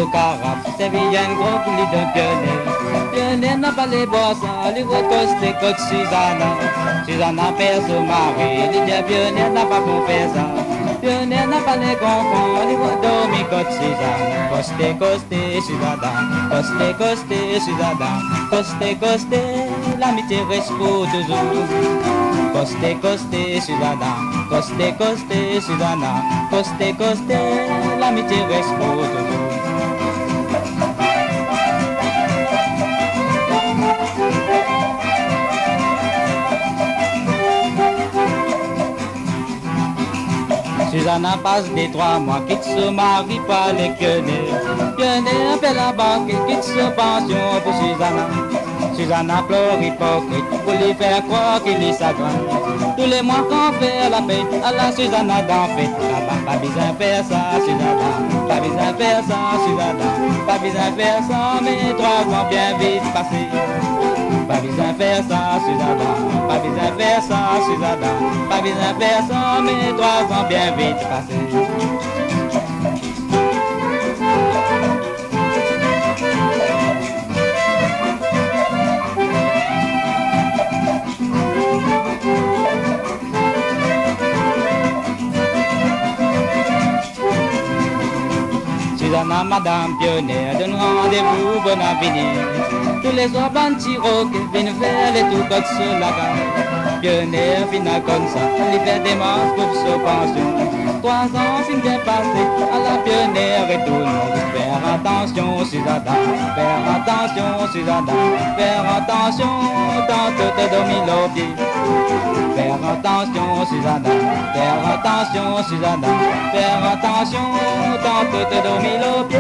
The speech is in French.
au carafe, c'est bien gros coulis d'un pionnier. Pionnier n'a pas les boissons, les recostés côte Susanna. Susanna perd son mari, les bien pionnier n'a pas compris ça. Pionnier n'a pas les confondre, les dormir côte Susanna. Costé, costé, Susanna. Costé, costé, Susanna. Costé, costé, l'amitié reste pour toujours. Costé, costé, Susanna. Costé, costé, Susanna. Costé, costé, l'amitié reste pour toujours. Susanna passe des 3 mois, quitte son mari par les quenets. Quenets appelle la banque, quitte sa pension pour Susanna. Susanna pleure hypocrite pour lui faire croire qu'il est chagrin. Tous les mois qu'on fait la fête, à la Susanna d'en fête. Pas besoin de faire ça, Susanna. Pas besoin de faire ça, Susanna. Pas besoin de faire ça, mais 3 ans bien vite passés. Pas besoin de faire ça, Susanna. Pas besoin de faire ça, Susanna. Pas besoin de faire ça, mais 3 ans bien vite passés. Susanna, madame pionnière, donne rendez-vous, bon avenir. Tous les soirs, Banti Roque, viennent faire les tours côte sur la gare. Pionnière, fina comme ça, il fait des manches pour sa pension. 3 ans, fin bien passé, à la pionnière et tout le monde. Faire attention, Susanna, faire attention, Susanna, faire attention, tante te dormir au pied. Faire attention, Susanna, faire attention, Susanna, faire attention, tante te dormir au pied.